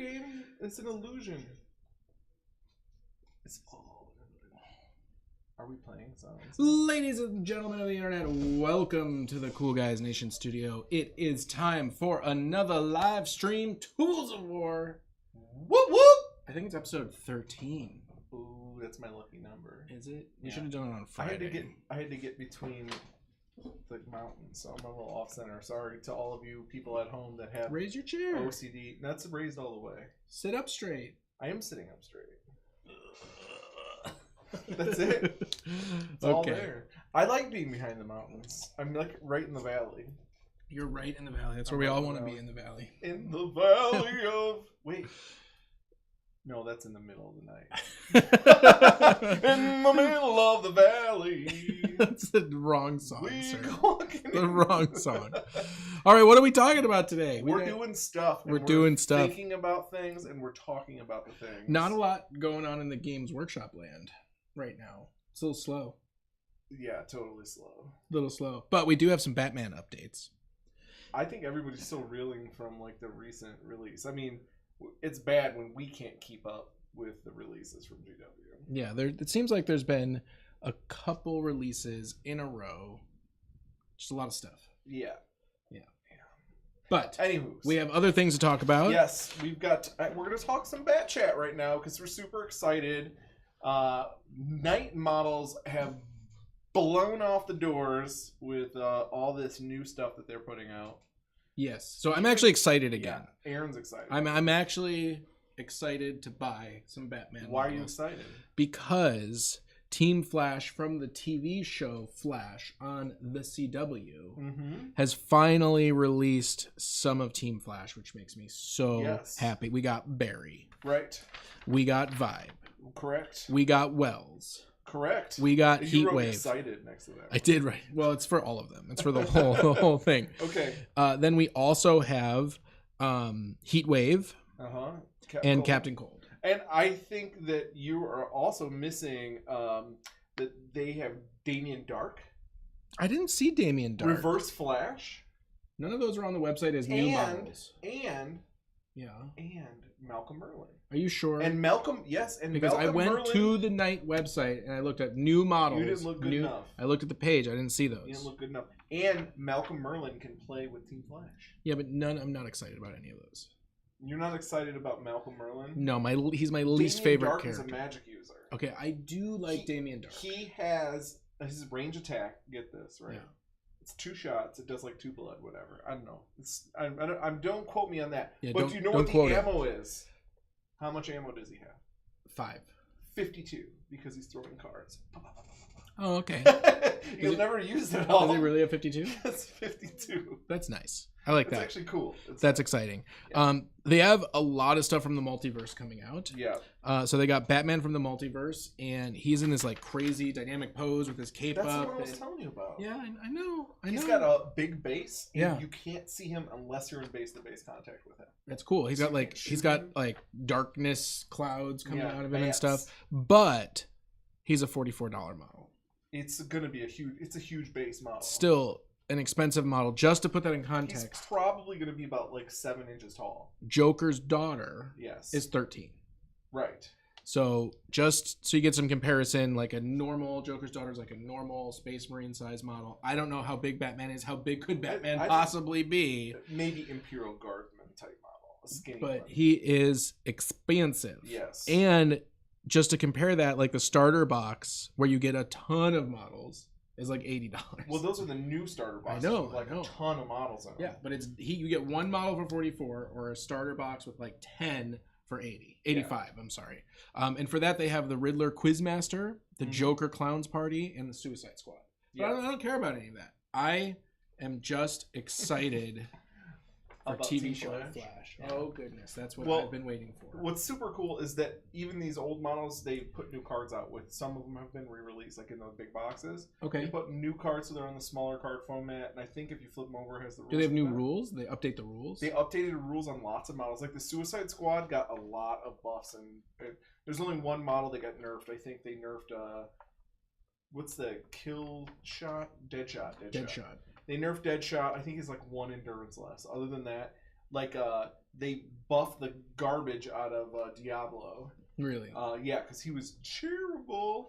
game. It's an illusion. It's all. Are we playing songs? Ladies and gentlemen of the internet, welcome to the Cool Guys Nation studio. It is time for another live stream, Tools of War. Whoop whoop! I think it's episode 13. Ooh, that's my lucky number. Is it? We should have done it on Friday. I had to get between the mountains, so I'm a little off center. Sorry to all of you people at home that have Raise your chair. OCD. That's raised all the way. Sit up straight. I am sitting up straight. That's it. It's all there. I like being behind the mountains. I'm like right in the valley. You're right in the valley. That's where we all want to be, in the valley. In the valley of... Wait. No, that's in the middle of the night. In the middle of the valley. That's the wrong song, sir. The wrong song. All right, what are we talking about today? We're doing stuff. We're doing stuff. Thinking about things, and we're talking about the things. Not a lot going on in the Games Workshop land right now. It's a little slow. Yeah, totally slow. A little slow. But we do have some Batman updates. I think everybody's still reeling from like the recent release. I mean, it's bad when we can't keep up with the releases from GW. Yeah, it seems like there's been a couple releases in a row. Just a lot of stuff. Yeah. But anywho, we have other things to talk about. Yes, we're going to talk some Bat Chat right now because we're super excited. Night models have blown off the doors with all this new stuff that they're putting out. Yes, so I'm actually excited again. Yeah, Aaron's excited. I'm actually excited to buy some Batman. Why are you excited? Because Team Flash from the TV show Flash on the CW has finally released some of Team Flash, which makes me so happy. We got Barry. Right. We got Vibe. Correct. We got Wells. Correct. We got you Heatwave. Excited next to that. I did, right. Well, it's for all of them. It's for the whole thing. Okay. Then we also have Heatwave and Captain Cold. And I think that you are also missing that they have Damien Dark. I didn't see Damien Dark. Reverse Flash. None of those are on the website as new models. And Malcolm Merlin. Are you sure? And Malcolm, yes. And because Malcolm I went Merlin, to the Night website and I looked at new models. You didn't look good enough. I looked at the page. I didn't see those. You didn't look good enough. And Malcolm Merlin can play with Team Flash. Yeah, but I'm not excited about any of those. You're not excited about Malcolm Merlin? No, he's my least favorite Dark character. Is a magic user. Okay, I do like Damien Dark. He has his range attack. Get this right. Yeah. It's 2 shots. It does like 2 blood, whatever. I don't know. Don't quote me on that. Yeah, but do you know what the ammo is? How much ammo does he have? 5. 52 because he's throwing cards. Oh, okay. You'll never use it all. Does he really have 52? That's 52. That's nice. I like that. That's actually cool. That's exciting. Yeah. They have a lot of stuff from the multiverse coming out. Yeah. So they got Batman from the multiverse, and he's in this like crazy dynamic pose with his cape up. That's what I was telling you about. Yeah, I know. He's got a big base. Yeah. You can't see him unless you're in base-to-base contact with him. That's cool. He's got like darkness clouds coming out of him and stuff. But he's a $44 model. It's gonna be a huge base model. Still an expensive model. Just to put that in context, he's probably gonna be about like 7 inches tall. Joker's daughter is 13. Right. So just so you get some comparison, like a normal Joker's daughter is like a normal Space Marine size model. I don't know how big Batman is. How big could Batman possibly be? Maybe Imperial Guardsman type model, a skinny but one. He is expensive. Yes. And just to compare that, like the starter box where you get a ton of models is like $80. Well, those are the new starter boxes. I know, with like a ton of models in them. Yeah, but you get one model for 44 or a starter box with like 10 for 85. I'm sorry. And for that they have the Riddler Quizmaster, the Joker Clowns Party, and the Suicide Squad. But I don't care about any of that. I am just excited for TV show Flash. Yeah. Oh goodness, that's what I've been waiting for. What's super cool is that even these old models, they put new cards out with. Some of them have been re-released, like in those big boxes. Okay. They put new cards so they're on the smaller card format, and I think if you flip them over, it has the rules. Do they have new rules? They update the rules? They updated rules on lots of models. Like the Suicide Squad got a lot of buffs, and there's only one model that got nerfed. I think they nerfed what's the kill shot? Deadshot. Deadshot. They nerfed Deadshot. I think he's like 1 endurance less. Other than that, like they buffed the garbage out of Diablo. Really? Yeah, because he was cheerable.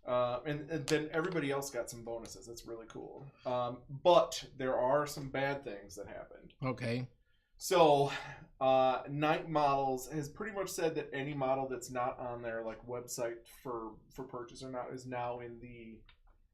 And then everybody else got some bonuses. That's really cool. But there are some bad things that happened. Okay. So, Night Models has pretty much said that any model that's not on their like website for purchase or not is now in the,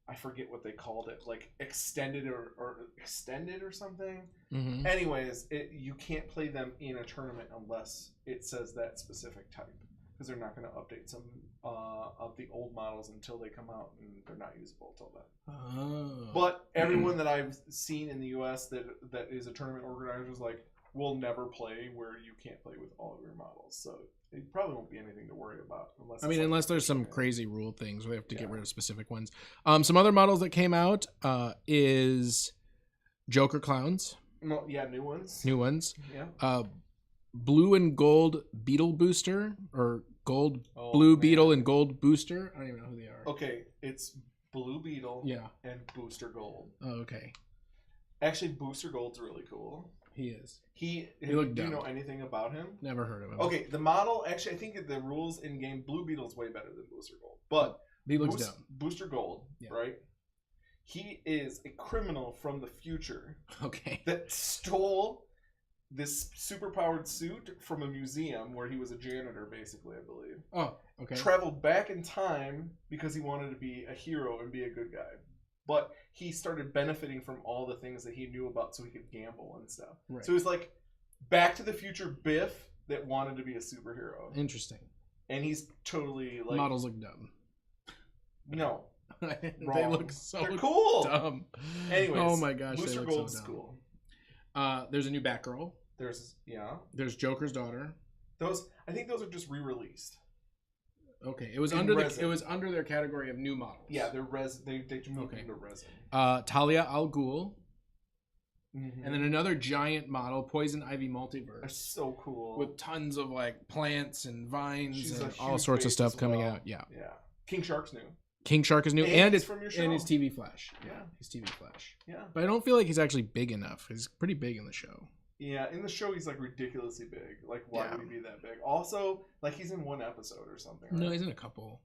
I forget what they called it, like extended or extended or something. Mm-hmm. Anyways, you can't play them in a tournament unless it says that specific type. Because they're not going to update some of the old models until they come out, and they're not usable until then. Oh. But everyone that I've seen in the U.S. that is a tournament organizer is like, we'll never play where you can't play with all of your models. So it probably won't be anything to worry about. Unless there's some crazy rule things where they have to get rid of specific ones. Some other models that came out is Joker Clowns. Well, yeah, new ones. Yeah. Blue and gold beetle booster or blue beetle and gold booster. I don't even know who they are. Okay, it's blue beetle and booster gold. Oh, okay. Actually, booster gold's really cool. He is. He looked do dumb. you know anything about him? Never heard of him. Okay, the model, actually, I think the rules in game, blue beetle's way better than booster gold. But he looks dumb. Booster gold, right? He is a criminal from the future. Okay. That stole this superpowered suit from a museum where he was a janitor, basically, I believe. Oh, okay. Traveled back in time because he wanted to be a hero and be a good guy. But he started benefiting from all the things that he knew about so he could gamble and stuff. Right. So he was like Back to the Future Biff that wanted to be a superhero. Interesting. And he's totally like... Models look dumb. No. They look so They're cool. dumb. Anyways. Oh my gosh, Booster they look Gold's so dumb. cool. There's a new Batgirl. There's Joker's daughter. I think those are just re-released. Okay, it was under their category of new models. Yeah, they're they moved into resin. Talia al Ghul. Mm-hmm. And then another giant model, Poison Ivy Multiverse. They're so cool. With tons of like plants and vines and all sorts of stuff coming out. Yeah. Yeah. King Shark's new. King Shark is new, and it's from your show. And his TV Flash. Yeah, his TV Flash. Yeah, but I don't feel like he's actually big enough. He's pretty big in the show. Yeah, in the show he's like ridiculously big. Like, why would he be that big? Also, like he's in one episode or something. Right? No, he's in a couple.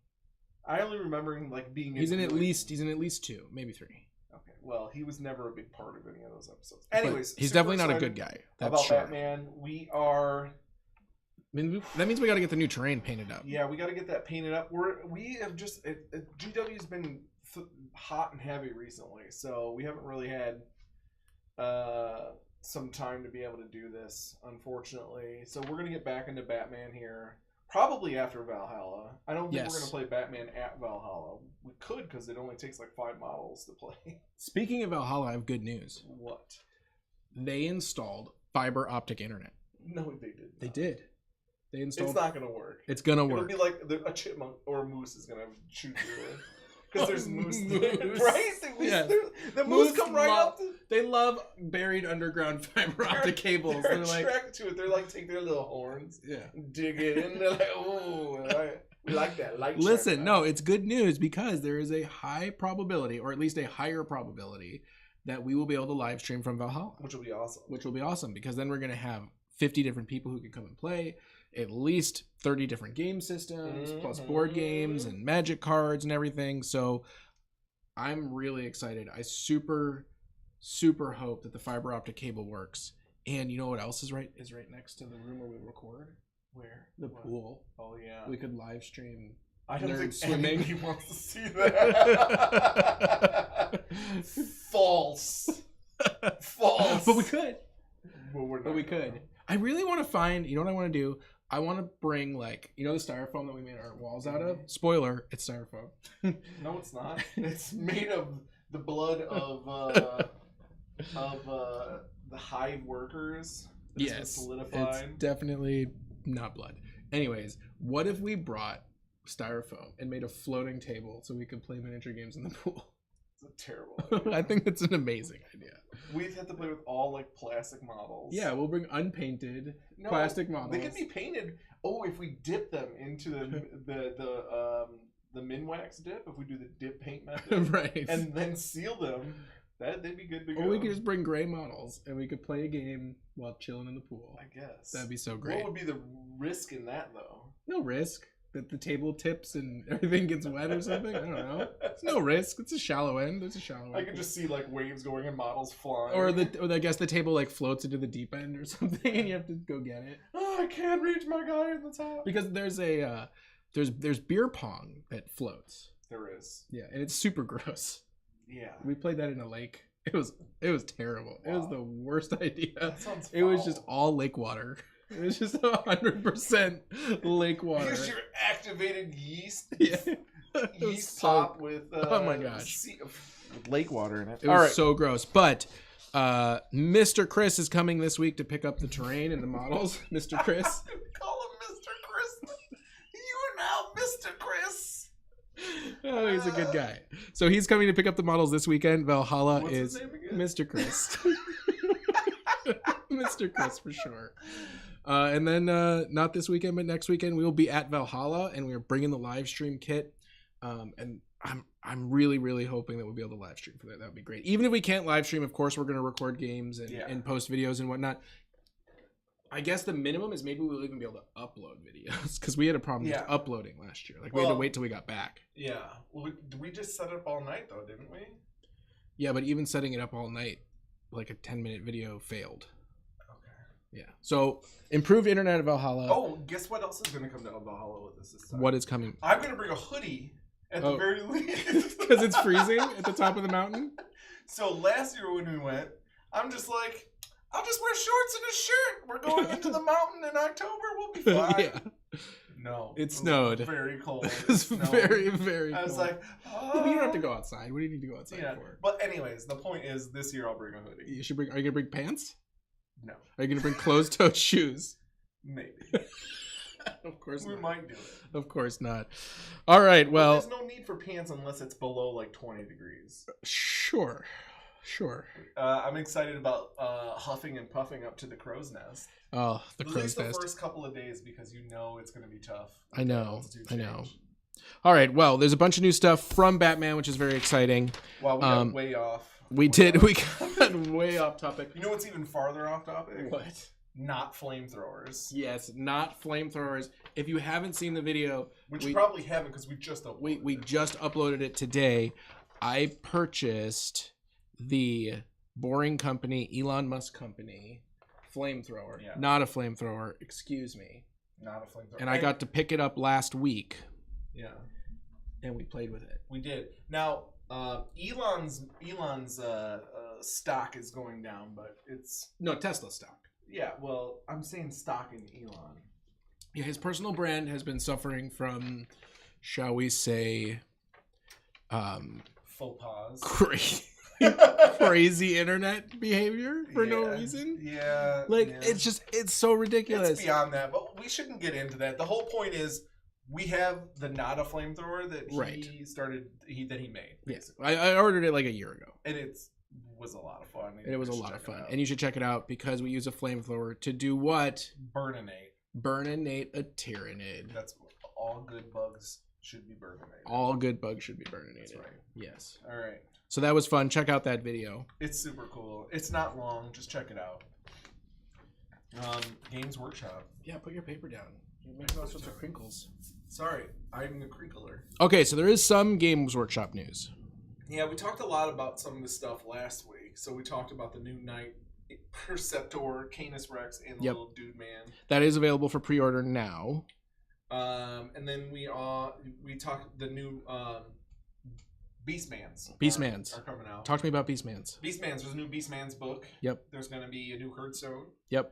I only remember him like being. He's in at least 2, maybe 3. Okay, well, he was never a big part of any of those episodes. Anyways, but he's definitely not a good guy. That's about sure. Batman, we are. I mean, that means we got to get the new terrain painted up. Yeah, we got to get that painted up. We have just GW's been hot and heavy recently, so we haven't really had some time to be able to do this, unfortunately. So we're gonna get back into Batman here, probably after Valhalla. I don't think we're gonna play Batman at Valhalla. We could, because it only takes like 5 models to play. Speaking of Valhalla, I have good news. What? They installed fiber optic internet. No, they didn't. They did. They installed. It's not gonna work. It's gonna work. It'll be like a chipmunk or a moose is gonna shoot through it. Because there's moose there, right? The moose come right up. They love buried underground fiber optic cables. They're attracted to it. They're like, take their little horns, dig it in. They're like, oh, we like that light. Listen, no, it's good news because there is a high probability, or at least a higher probability, that we will be able to live stream from Valhalla. Which will be awesome. Which will be awesome because then we're going to have 50 different people who can come and play. At least 30 different game systems, plus board games and magic cards and everything. So I'm really excited. I super hope that the fiber optic cable works. And you know what else is right next to the room where we record? Where? The pool. Oh yeah. We could live stream. I don't think swimming. Anybody wants to see that. False. But we could. Well, we could. I really want to find. You know what I want to do? I want to bring, like, you know the styrofoam that we made our walls out of? Spoiler, it's styrofoam. No, it's not. It's made of the blood of the hive workers. Yes, solidified. It's definitely not blood. Anyways, what if we brought styrofoam and made a floating table so we could play miniature games in the pool? It's a terrible idea. I think it's an amazing idea. We'd have to play with all like plastic models. Yeah, we'll bring unpainted plastic models. They could be painted. Oh, if we dip them into the Minwax dip, if we do the dip paint method, right, and then seal them, They'd be good to go. Or we could just bring gray models and we could play a game while chilling in the pool. I guess. That'd be so great. What would be the risk in that, though? No risk. That the table tips and everything gets wet or something? I don't know. It's no risk. It's a shallow end. There's a shallow end. I could just see like waves going and models flying. Or I guess the table like floats into the deep end or something and you have to go get it. Oh, I can't reach my guy in the top. Because there's a there's beer pong that floats. There is. Yeah, and it's super gross. Yeah. We played that in a lake. It was terrible. Wow. It was the worst idea. That sounds foul. It was just all lake water. It was just 100% lake water. Here's your activated yeast. Yeah. Yeast pop with oh my gosh, with lake water in it. It was so gross. But Mr. Chris is coming this week to pick up the terrain and the models. Mr. Chris. Call him Mr. Chris. You are now Mr. Chris. Oh, he's a good guy. So he's coming to pick up the models this weekend. Valhalla What's is his name again? Mr. Chris. Mr. Chris for sure. And then not this weekend, but next weekend we will be at Valhalla, and we're bringing the live stream kit. And I'm really hoping that we'll be able to live stream for that. That would be great. Even if we can't live stream, of course we're going to record games and post videos and whatnot. I guess the minimum is maybe we'll even be able to upload videos because we had a problem just uploading last year. Like we had to wait till we got back. Yeah. Well, we just set it up all night though, didn't we? Yeah, but even setting it up all night, like a 10-minute video failed. Okay. Yeah. So improved internet at Valhalla. Oh, guess what else is going to come to Valhalla with us this time? What is coming? I'm going to bring a hoodie at the very least. Because it's freezing at the top of the mountain? So last year when we went, I'm just like, I'll just wear shorts and a shirt. We're going into the mountain in October. We'll be fine. Yeah. No. It snowed. Very cold. It was very cold. I was like, you don't have to go outside. What do you need to go outside for? But anyways, the point is this year I'll bring a hoodie. You should bring. Are you going to bring pants? No. Are you going to bring closed-toed shoes? Maybe. Of course we not. might do it. Of course not. All right, well. There's no need for pants unless it's below like 20 degrees. Sure. I'm excited about huffing and puffing up to the crow's nest. Oh, the At crow's least nest. The first couple of days because you know it's going to be tough. I know. All right, well, there's a bunch of new stuff from Batman, which is very exciting. Wow, we got way off. We got way off topic. You know what's even farther off topic? What? Not flamethrowers. Yes, not flamethrowers. If you haven't seen the video, which you probably haven't because we just uploaded we just uploaded it today. I purchased the Boring Company, Elon Musk company flamethrower. Yeah. Not a flamethrower, excuse me. Not a flamethrower. And I got to pick it up last week. Yeah. And we played with it. We did. Now, Elon's stock is going down, but it's no Tesla stock. Yeah, well, I'm saying stock in Elon. Yeah, his personal brand has been suffering from, shall we say, faux pas. Crazy internet behavior for no reason. Yeah. It's so ridiculous. It's beyond that, but we shouldn't get into that. The whole point is we have the not a flamethrower that he made. Yes, I ordered it like a year ago, and it was a lot of fun. And it was a lot of fun, and you should check it out because we use a flamethrower to do what? Burninate a Tyrannid. That's what all good bugs should be burninated. All good bugs should be burninated. That's right. Yes. All right. So that was fun. Check out that video. It's super cool. It's not long. Just check it out. Games Workshop. Yeah, put your paper down. You're making all sorts of crinkles. Sorry, I'm the crinkler. Okay, so there is some Games Workshop news. Yeah, we talked a lot about some of this stuff last week. So we talked about the new Knight Perceptor, Canis Rex, and the little dude man. That is available for pre-order now. And then we talked the new Beastmans. Beastmans are coming out. Talk to me about Beastmans. There's a new Beastmans book. Yep. There's going to be a new Herdstone. Yep.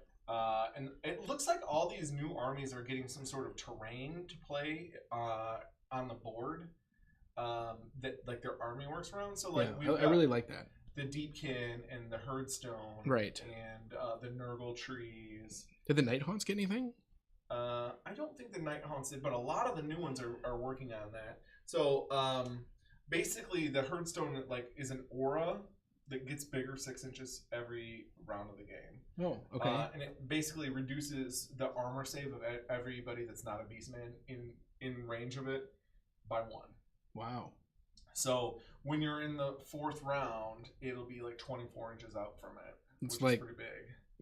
And it looks like all these new armies are getting some sort of terrain to play on the board that like their army works around. So like I really like that. The Deepkin and the Herdstone. Right. And the Nurgle trees. Did the Nighthaunts get anything? I don't think the Nighthaunts did, but a lot of the new ones are working on that. So basically the Herdstone is an aura that gets bigger 6 inches every round of the game. Oh, okay. And it basically reduces the armor save of everybody that's not a Beastman in range of it by 1. Wow. So when you're in the 4th round, it'll be like 24 inches out from it, It's which like is pretty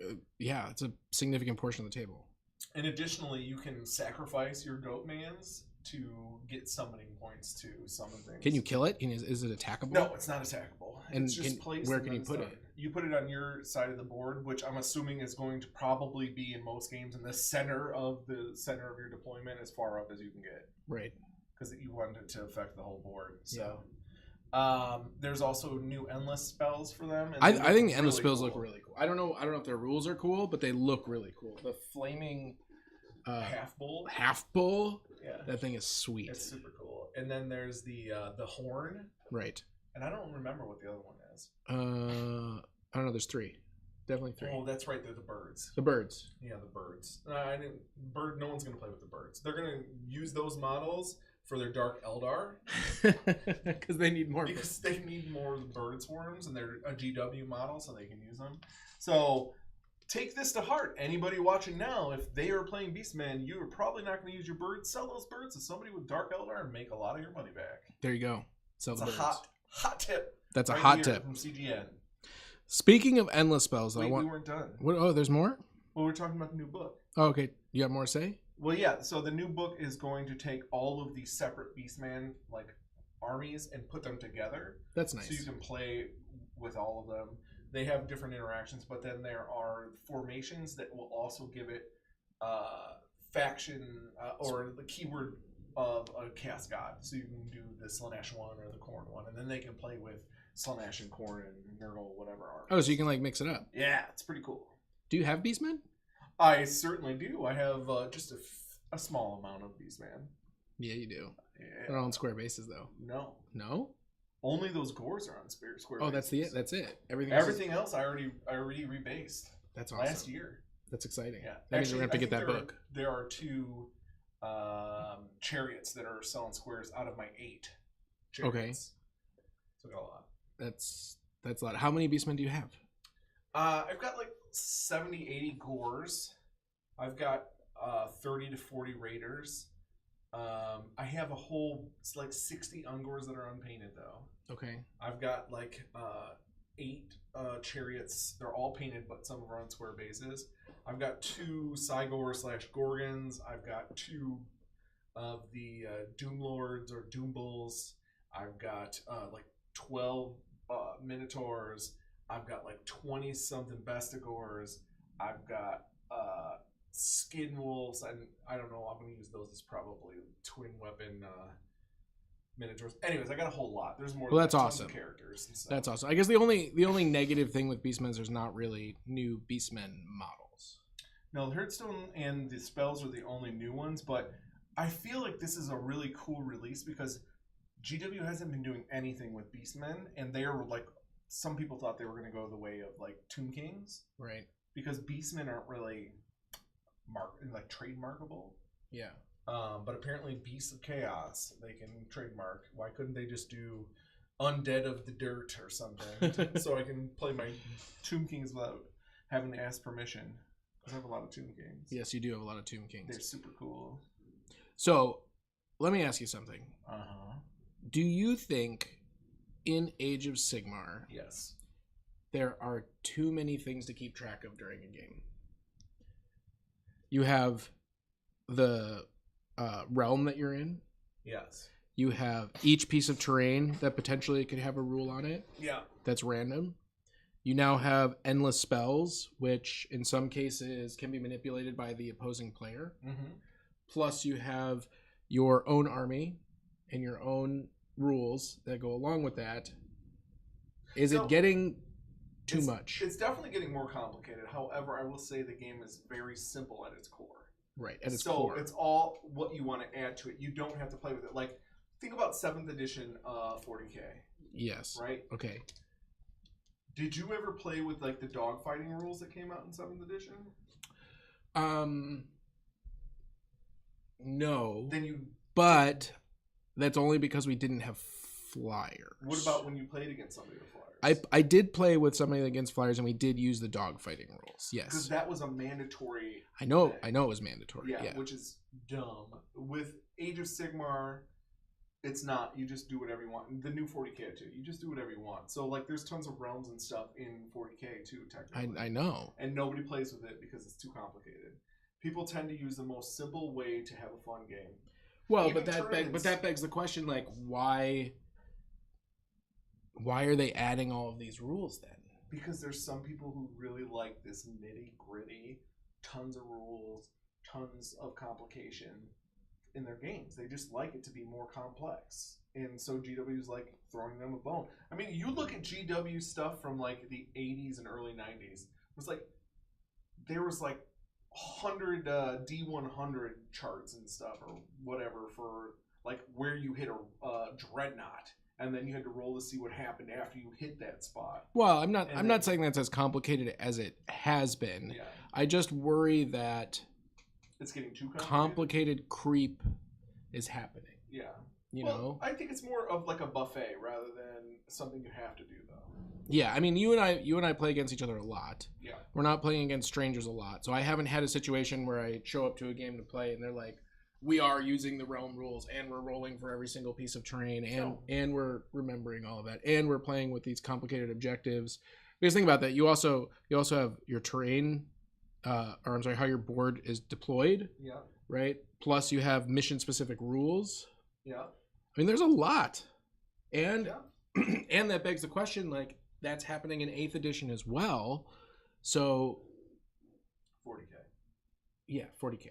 big. Yeah, it's a significant portion of the table. And additionally, you can sacrifice your goat mans to get summoning points to summon things. Can you kill it? Is it attackable? No, it's not attackable. And it's just placed. where can you put done. it? You put it on your side of the board, which I'm assuming is going to probably be in most games in the center of your deployment, as far up as you can get. Right. Because you want it to affect the whole board. So, Yeah. There's also new endless spells for them. And I think the endless really spells cool. look really cool. I don't know if their rules are cool, but they look really cool. The flaming half bull. half bull. Yeah. That thing is sweet. It's super cool. And then there's the horn. Right. And I don't remember what the other one is. I don't know. There's 3. Definitely 3. Oh, that's right. They're the birds. The birds. Yeah, the birds. No one's gonna play with the birds. They're gonna use those models for their Dark Eldar Because they need more. because they need more of the bird swarms, and they're a GW model, so they can use them. So take this to heart. Anybody watching now, if they are playing Beastman, you are probably not going to use your birds. Sell those birds to somebody with Dark Eldar and make a lot of your money back. There you go. Sell It's the a birds. hot tip. That's a right hot here tip. from CGN. Speaking of endless spells, Wait, we weren't done. What? Oh, there's more. Well, we're talking about the new book. Oh, okay. You got more to say? Well, yeah. So the new book is going to take all of these separate Beastman armies and put them together. That's nice. So you can play with all of them. They have different interactions, but then there are formations that will also give it faction or the keyword of a Chaos God. So you can do the Slanesh one or the Khorne one, and then they can play with Slanesh and Khorne and Nurgle, whatever armies. Oh, so you can mix it up. Yeah, it's pretty cool. Do you have Beastmen? I certainly do. I have just a small amount of Beastman. Yeah, you do. Yeah. They're all on square bases, though. No. No? Only those gores are on square Oh, bases. that's it. Everything else I already rebased That's awesome. last year. That's exciting. Yeah. That means we're going to have to get that book. There are 2 chariots that are selling squares out of my 8 chariots. Okay. So I got a lot. That's a lot. How many Beastmen do you have? I've got 70, 80 gores. I've got 30 to 40 raiders. I have a whole 60 ungors that are unpainted though. Okay. I've got 8 chariots. They're all painted, but some are on square bases. I've got 2 Cygor/Gorgons. I've got 2 of the Doom Lords or Doom Bulls. I've got 12 Minotaurs. I've got 20 something Bestigors. I've got Skin Wolves, and I don't know. I'm gonna use those as probably twin weapon Minotaurs. Anyways, I got a whole lot. There's more. Well, than that's tons awesome. Of characters. And stuff. That's awesome. I guess the only negative thing with Beastmen is there's not really new Beastmen models. No, the Hearthstone and the spells are the only new ones, but I feel like this is a really cool release because GW hasn't been doing anything with Beastmen, and they are some people thought they were going to go the way of Tomb Kings, right? Because Beastmen aren't really trademarkable. Yeah. But apparently, Beasts of Chaos they can trademark. Why couldn't they just do Undead of the Dirt or something, so I can play my Tomb Kings without having to ask permission? Because I have a lot of Tomb Kings. Yes, you do have a lot of Tomb Kings. They're super cool. So, let me ask you something. Uh-huh. Do you think in Age of Sigmar, Yes. there are too many things to keep track of during a game? You have the realm that you're in. Yes. You have each piece of terrain that potentially could have a rule on it Yeah. that's random. You now have endless spells, which in some cases can be manipulated by the opposing player. Mm-hmm. Plus, you have your own army and your own rules that go along with that. Is it getting too much? It's definitely getting more complicated. However, I will say the game is very simple at its core. Right, at its core. So it's all what you want to add to it. You don't have to play with it. Think about 7th edition 40K. Yes. Right? Okay. Did you ever play with the dogfighting rules that came out in 7th edition? No. Then But that's only because we didn't have flyers. What about when you played against somebody with flyers? I did play with somebody against flyers, and we did use the dogfighting rules. Yes. Because that was a mandatory. I know it was mandatory. Yeah, Yeah. which is dumb. With Age of Sigmar, It's not. You just do whatever you want. The new 40K too. You just do whatever you want. So like, there's tons of realms and stuff in 40K too, technically. I know. And nobody plays with it because it's too complicated. People tend to use the most simple way to have a fun game. Well, but that begs the question, like, why are they adding all of these rules then? Because there's some people who really like this nitty gritty, tons of rules, tons of complication in their games. They just like it to be more complex. And so GW's like throwing them a bone. I mean, you look at GW stuff from like the 80s and early 90s. It was like, there was like 100 D100 charts and stuff or whatever for like where you hit a dreadnought. And then you had to roll to see what happened after you hit that spot. Well, I'm not saying that's as complicated as it has been. Yeah. I just worry that it's getting too complicated creep is happening. Yeah. You know? I think it's more of like a buffet rather than something you have to do though. Yeah, I mean, you and I play against each other a lot. Yeah. We're not playing against strangers a lot. So I haven't had a situation where I show up to a game to play and they're like, we are using the realm rules and we're rolling for every single piece of terrain and we're remembering all of that and we're playing with these complicated objectives. Because think about that, you also have your terrain, or I'm sorry, how your board is deployed. Yeah. Right. Plus you have mission specific rules. Yeah. I mean, there's a lot, and and that begs the question, like, that's happening in 8th edition as well. So 40K. Yeah, 40K.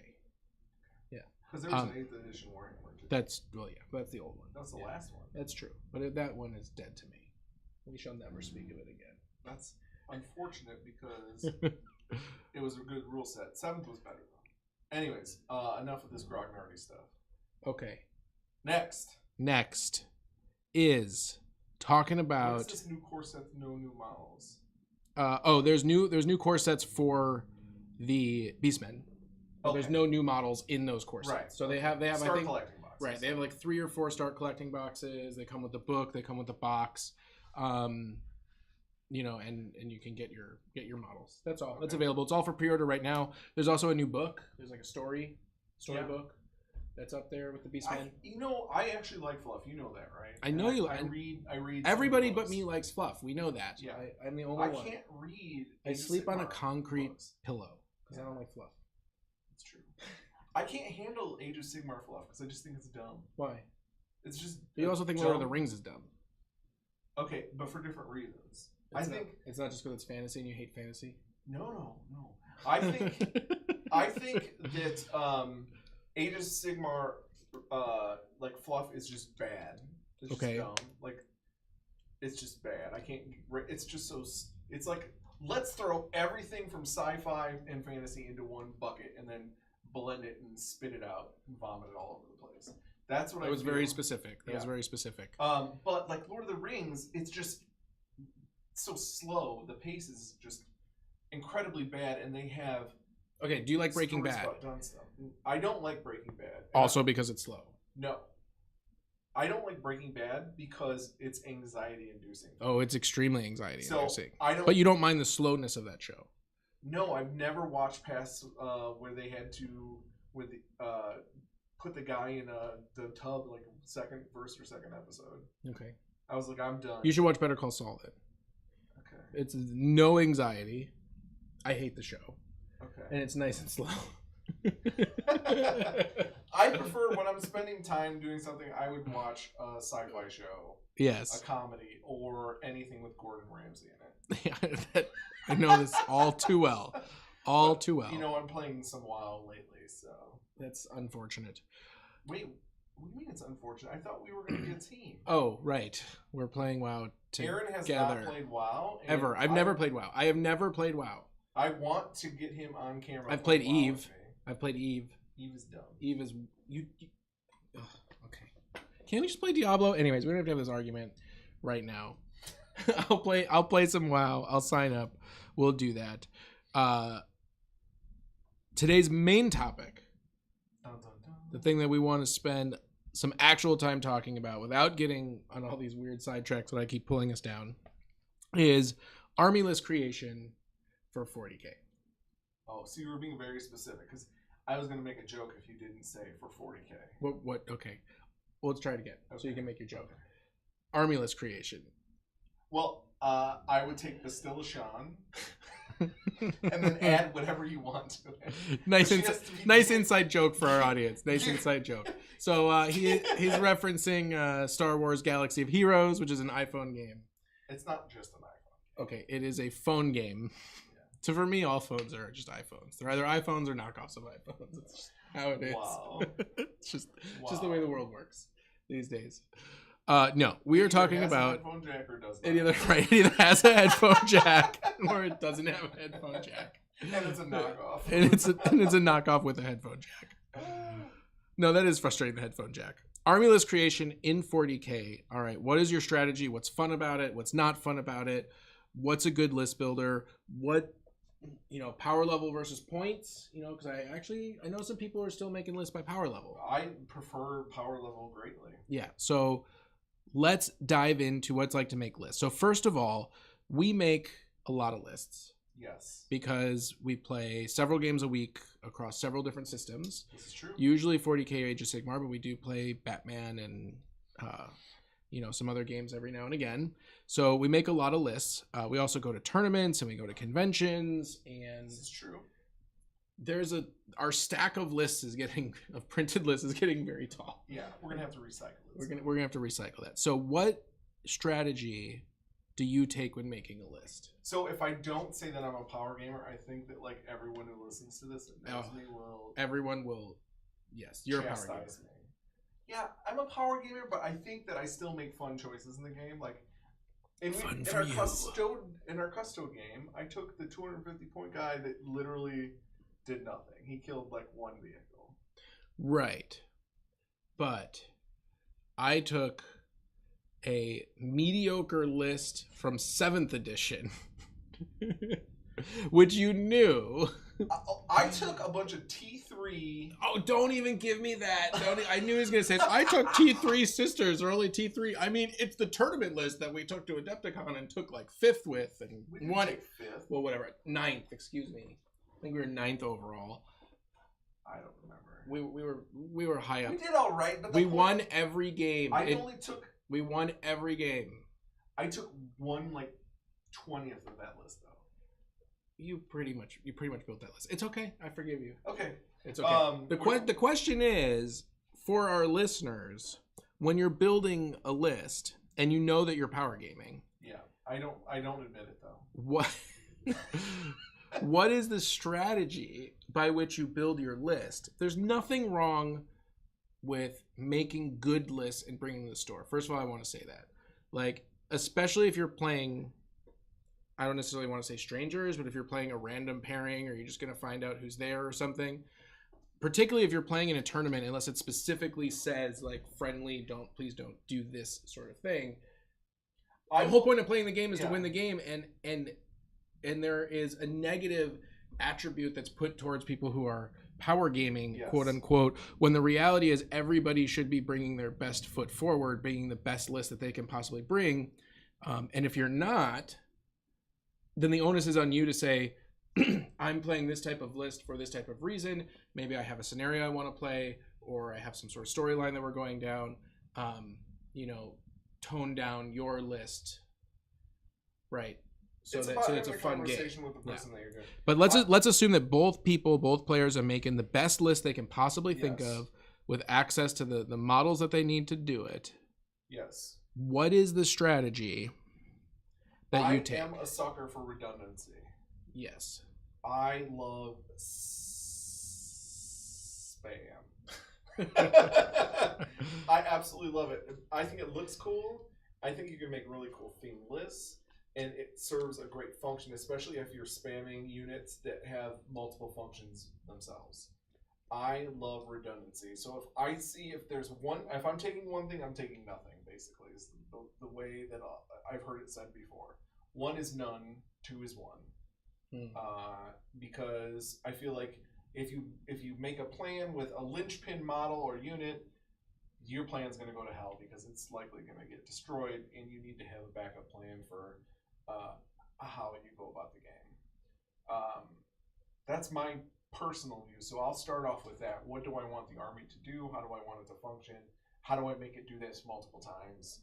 Because there was an 8th edition Warhammer too. That's the old one. That's the last one. That's true, but that one is dead to me. We shall never speak of it again. That's unfortunate because it was a good rule set. 7th was better though. Anyways, enough of this grognardy stuff. Okay. Next is talking about. What's this new core set? No new models. There's new core sets for the Beastmen. Okay. There's no new models in those core sets. Right. So they have start I think collecting boxes. Right. They have like 3 or 4 start collecting boxes. They come with the book. They come with the box. You know, and you can get your models. That's all. Okay. That's available. It's all for pre-order right now. There's also a new book. There's like a story book that's up there with the Beastmen. I actually like fluff. You know that, right? I know you. I read. Everybody but me likes fluff. We know that. Yeah. I'm the only one. I can't read. I sleep on a concrete pillow because I don't like fluff. It's true. I can't handle Age of Sigmar fluff because I just think it's dumb. Why? It's just. You also think Lord of the Rings is dumb. Okay, but for different reasons. It's not just because it's fantasy and you hate fantasy. No. I think that Age of Sigmar like fluff is just bad. It's just dumb. Like it's just bad. I can't. It's just so. It's like let's throw everything from sci-fi and fantasy into one bucket and then blend it and spit it out and vomit it all over the place. That's what That was very specific. That was very specific. But like Lord of the Rings, it's just so slow. The pace is just incredibly bad, and they have. Okay, do you like Breaking Bad? I don't like Breaking Bad. Also because it's slow. No. I don't like Breaking Bad because it's anxiety inducing. Oh, it's extremely anxiety inducing. But you don't mind the slowness of that show. No, I've never watched past where they had to put the guy in the tub like first or second episode. Okay. I was like, I'm done. You should watch Better Call Saul then. Okay. It's no anxiety. I hate the show. Okay. And it's nice and slow. I prefer when I'm spending time doing something, I would watch a sci-fi show. Yes. A comedy or anything with Gordon Ramsay in it. I know this all too well. Too well. You know, I'm playing some WoW lately, so. That's unfortunate. Wait, what do you mean it's unfortunate? I thought we were going to be a team. Oh, right. We're playing WoW together. Aaron has not played WoW. Ever. I've never played WoW. I have never played WoW. I want to get him on camera. I've played Eve. I've played Eve. Eve is dumb. Eve is... You okay. Can't we just play Diablo? Anyways, we don't have to have this argument right now. I'll play some WoW. I'll sign up. We'll do that. Today's main topic, the thing that we want to spend some actual time talking about without getting on all these weird sidetracks that I keep pulling us down, is army list creation for 40K. Oh, so you were being very specific because I was going to make a joke if you didn't say for 40K. What? Okay. Well, let's try it again, so you can make your joke. Army list creation. Well, I would take Bastille-Sean and then add whatever you want to it. Nice inside joke for our audience. Nice inside joke. So he's referencing Star Wars Galaxy of Heroes, which is an iPhone game. It's not just an iPhone. Okay, it is a phone game. Yeah. So for me, all phones are just iPhones. They're either iPhones or knockoffs of iPhones. It's just how it is. Wow. It's just the way the world works these days. No, we are talking about a headphone jack or does it either has a headphone jack or it doesn't have a headphone jack. And it's a knockoff. and it's a knockoff with a headphone jack. No, that is frustrating, the headphone jack. Army list creation in 40K. All right, what is your strategy? What's fun about it? What's not fun about it? What's a good list builder? What, power level versus points? Because I know some people are still making lists by power level. I prefer power level greatly. Yeah, so let's dive into what it's like to make lists. So first of all, we make a lot of lists. Yes. Because we play several games a week across several different systems. This is true. Usually 40K Age of Sigmar, but we do play Batman and some other games every now and again. So we make a lot of lists. We also go to tournaments and we go to conventions, and this is true. Our stack of printed lists is getting very tall. Yeah, we're gonna have to recycle it. We're gonna have to recycle that. So what strategy do you take when making a list? So if I don't say that I'm a power gamer, I think that everyone who listens to this and knows me will. Everyone will. Yes, you're a power gamer. Me. Yeah, I'm a power gamer, but I think that I still make fun choices in the game. In our Custo game, I took the 250 point guy that literally did nothing. He killed one vehicle. Right. But I took a mediocre list from 7th edition, which you knew. I took a bunch of T3. Oh, don't even give me that. I knew he was going to say, I took T3 sisters, or only T3. I mean, it's the tournament list that we took to Adepticon and took 5th with, and we won it. 5th. Well, whatever. 9th, excuse me. I think we were 9th overall. I don't remember. We were high up. We did all right, but we won every game. We won every game. I took 1/20th of that list, though. You pretty much built that list. It's okay. I forgive you. Okay. It's okay. The question is, for our listeners, when you're building a list and you know that you're power gaming. Yeah. I don't admit it, though. What is the strategy by which you build your list? There's nothing wrong with making good lists and bringing them to the store. First of all, I want to say that. Especially if you're playing, I don't necessarily want to say strangers, but if you're playing a random pairing or you're just going to find out who's there or something, particularly if you're playing in a tournament, unless it specifically says friendly, please don't do this sort of thing. The whole point of playing the game is to win the game, and there is a negative attribute that's put towards people who are power gaming, yes, quote unquote, when the reality is everybody should be bringing their best foot forward, bringing the best list that they can possibly bring. And if you're not, then the onus is on you to say, I'm playing this type of list for this type of reason. Maybe I have a scenario I want to play, or I have some sort of storyline that we're going down. Tone down your list, right? So it's a fun game. With the person that you're doing. But let's assume that both players are making the best list they can possibly think of, with access to the models that they need to do it. Yes. What is the strategy that you take? I am a sucker for redundancy. Yes. I love spam. I absolutely love it. I think it looks cool. I think you can make really cool themed lists. And it serves a great function, especially if you're spamming units that have multiple functions themselves. I love redundancy. So if I'm taking one thing, I'm taking nothing, basically, is the way that I've heard it said before. 1 is none, 2 is 1. Because I feel like if you make a plan with a linchpin model or unit, your plan's going to go to hell because it's likely going to get destroyed, and you need to have a backup plan for how you go about the game. That's my personal view. So I'll start off with that. What do I want the army to do? How do I want it to function? how do I make it do this multiple times?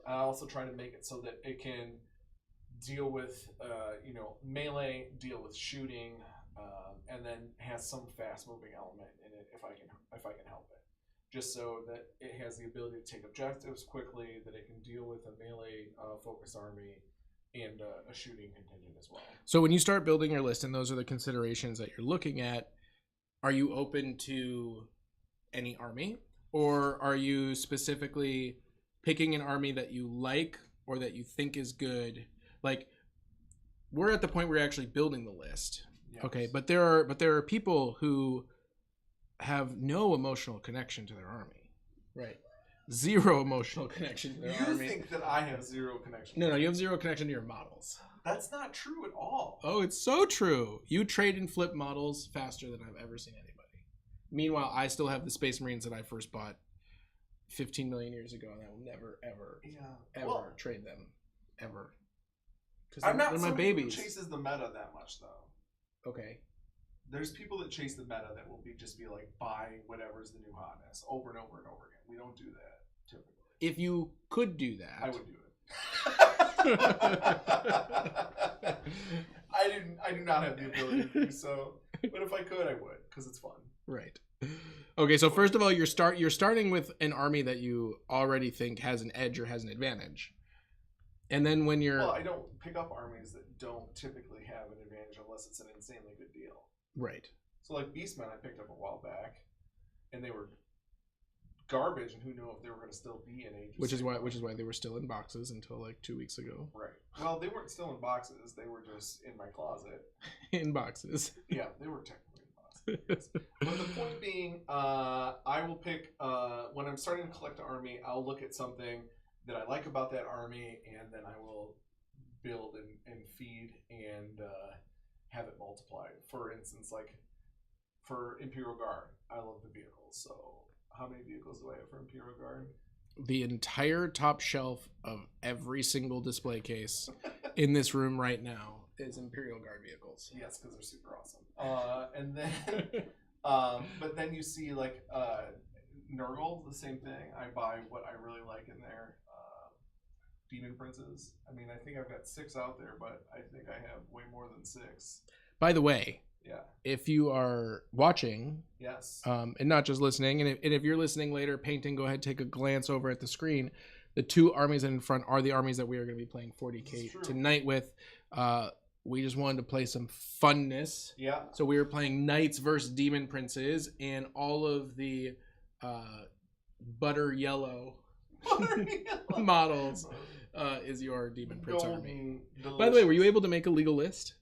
I also try to make it so that it can deal with melee, deal with shooting, and then has some fast moving element in it if I can help it. Just so that it has the ability to take objectives quickly, that it can deal with a melee focus army and a shooting contingent as well. So when you start building your list, and those are the considerations that you're looking at, are you open to any army, or are you specifically picking an army that you like or that you think is good? Like, we're at the point where you're actually building the list. Yes. Okay, but there are people who have no emotional connection to their army. Right. Zero emotional connection to their army. You think that I have zero connection? No, you have zero connection to your models. That's not true at all. Oh, it's so true. You trade and flip models faster than I've ever seen anybody. Meanwhile, I still have the Space Marines that I first bought 15 million years ago, and I will never, ever trade them. Ever. I'm not my babies. Who chases the meta that much, though. Okay. There's people that chase the meta that will just be like, buy whatever's the new hotness over and over and over again. We don't do that typically. If you could do that, I would do it. I do not have the ability to do so, but if I could, I would, because it's fun. Right. Okay, so first of all, you're starting with an army that you already think has an edge or has an advantage. And then when you're... Well, I don't pick up armies that don't typically have an advantage unless it's an insanely good deal. Right. So like Beastmen I picked up a while back, and they were garbage, and who knew if they were going to still be in Age of Sigmar. Which is why they were still in boxes until like 2 weeks ago. Right. Well, they weren't still in boxes. They were just in my closet. In boxes. Yeah, they were technically in boxes. But the point being, I will pick, when I'm starting to collect an army, I'll look at something that I like about that army, and then I will build and feed and have it multiplied. For instance, like for Imperial Guard, I love the vehicles. So how many vehicles do I have for Imperial Guard? The entire top shelf of every single display case in this room right now is Imperial Guard vehicles. Yes, because they're super awesome. And then, but then you see like Nurgle, the same thing. I buy what I really like in there. Demon Princes. I mean, I think I've got 6 out there, but I think I have way more than 6. By the way, yeah, if you are watching, yes, and not just listening, and if you're listening later, painting, go ahead, take a glance over at the screen. The 2 armies in front are the armies that we are going to be playing 40K tonight with. We just wanted to play some funness. Yeah. So we were playing Knights versus Demon Princes, and all of the butter yellow models is your Demon Prince army. Delicious. By the way, were you able to make a legal list?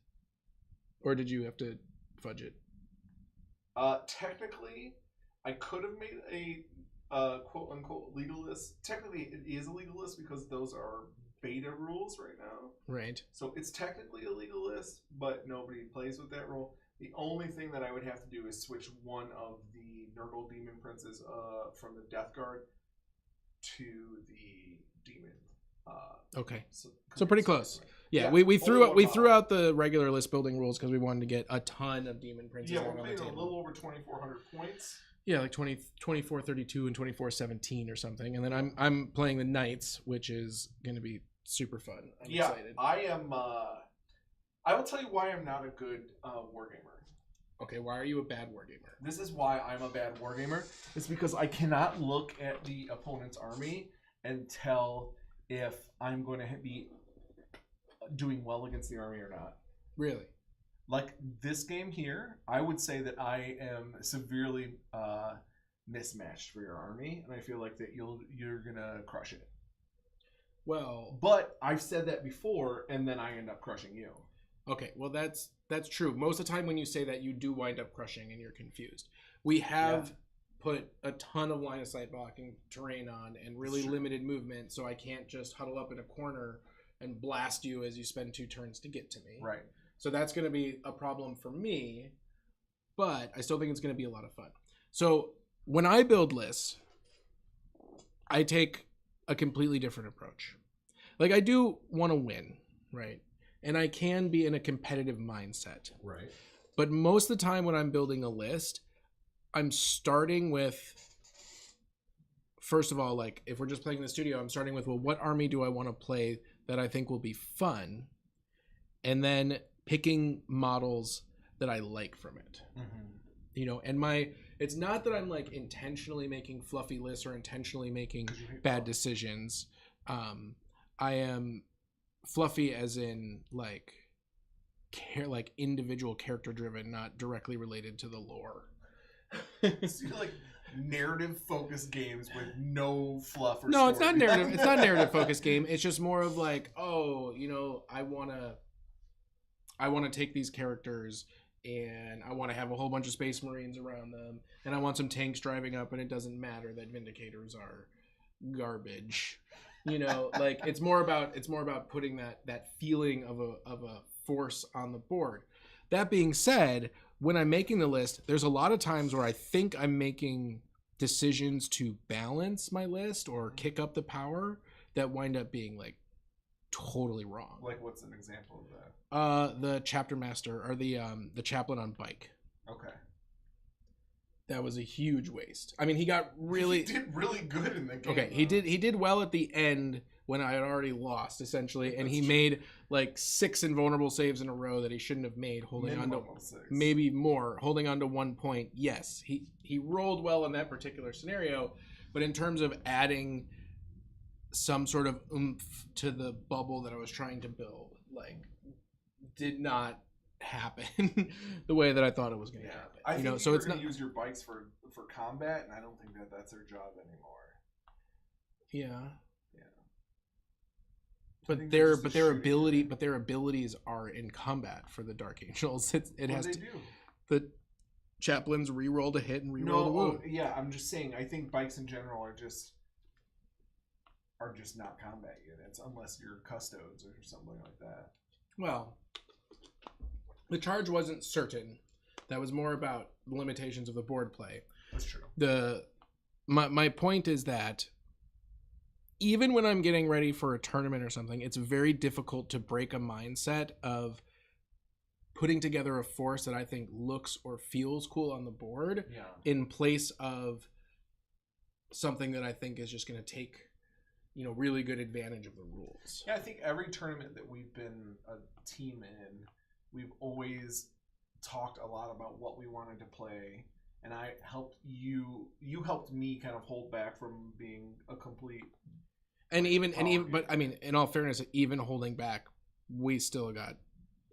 Or did you have to fudge it? Technically, I could have made a quote-unquote legal list. Technically, it is a legal list because those are beta rules right now. Right. So it's technically a legal list, but nobody plays with that rule. The only thing that I would have to do is switch one of the Nurgle Demon Princes from the Death Guard to the Demon. Okay. So pretty close. Right. Yeah, we threw out the regular list building rules because we wanted to get a ton of Demon Princes out on the table. Yeah, we're playing a little over 2,400 points. Yeah, like 2432 and 2417 or something. And then I'm playing the Knights, which is going to be super fun. I'm excited. I am. I will tell you why I'm not a good wargamer. Okay, why are you a bad wargamer? This is why I'm a bad wargamer. It's because I cannot look at the opponent's army and tell if I'm going to be doing well against the army or not. Really? Like this game here, I would say that I am severely mismatched for your army, and I feel like that you're gonna crush it. Well, but I've said that before, and then I end up crushing you. Okay, well that's true. Most of the time when you say that, you do wind up crushing, and you're confused. We have put a ton of line of sight blocking terrain on, and really limited movement, so I can't just huddle up in a corner and blast you as you spend 2 turns to get to me. Right. So that's going to be a problem for me, but I still think it's going to be a lot of fun. So when I build lists, I take a completely different approach. Like I do want to win, right? And I can be in a competitive mindset. Right. But most of the time when I'm building a list, I'm starting with first of all, like if we're just playing in the studio, I'm starting with, well, what army do I want to play that I think will be fun? And then picking models that I like from it. You know, and it's not that I'm like intentionally making fluffy lists or intentionally making bad decisions. I am fluffy as in like individual character driven, not directly related to the lore. So you like narrative focused games with no fluff or no, story. it's not narrative. It's not narrative focused game. It's just more of like, oh, you know, I want to take these characters and I want to have a whole bunch of space marines around them and I want some tanks driving up, and it doesn't matter that vindicators are garbage. You know, like it's more about putting that feeling of a force on the board. That being said, when I'm making the list, there's a lot of times where I think I'm making decisions to balance my list or kick up the power that wind up being like totally wrong. Like, what's an example of that? The chapter master or the chaplain on bike. Okay. That was a huge waste. I mean, he did really good in the game. Okay, he did well at the end when I had already lost essentially, and he made like 6 invulnerable saves in a row that he shouldn't have made, holding on to 6. maybe more, holding on to 1 point. Yes, he rolled well in that particular scenario, but in terms of adding some sort of oomph to the bubble that I was trying to build, like, did not happen the way that I thought it was going to happen. I think so it's not use your bikes for combat, and I don't think that's their job anymore. Yeah. I But their abilities are in combat for the Dark Angels. The chaplains reroll to hit and reroll to wound. Yeah, I'm just saying. I think bikes in general are just not combat units unless you're custodes or something like that. Well, the charge wasn't certain. That was more about the limitations of the board play. That's true. My point is that even when I'm getting ready for a tournament or something, it's very difficult to break a mindset of putting together a force that I think looks or feels cool on the board in place of something that I think is just going to take, really good advantage of the rules. Yeah, I think every tournament that we've been a team in, we've always talked a lot about what we wanted to play, and I helped you helped me kind of hold back from being a complete but I mean, in all fairness, even holding back, we still got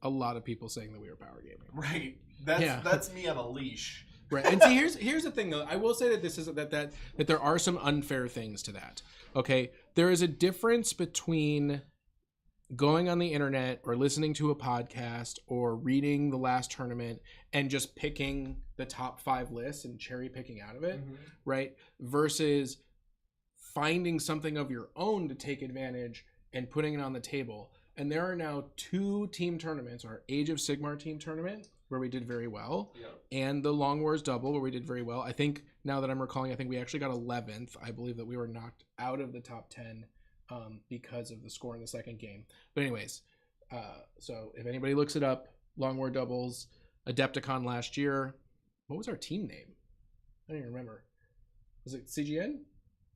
a lot of people saying that we were power gaming. Right. That's me on a leash. Right. And see, here's the thing though. I will say that this is that there are some unfair things to that. Okay? There is a difference between going on the internet or listening to a podcast or reading the last tournament and just picking the top 5 lists and cherry picking out of it, right? Versus finding something of your own to take advantage and putting it on the table. And there are now 2 team tournaments, our Age of Sigmar team tournament, where we did very well, and the Long Wars Double, where we did very well. I think, now that I'm recalling, I think we actually got 11th. I believe that we were knocked out of the top 10 because of the score in the second game. But anyways, so if anybody looks it up, Long War Doubles, Adepticon last year. What was our team name? I don't even remember. Was it CGN?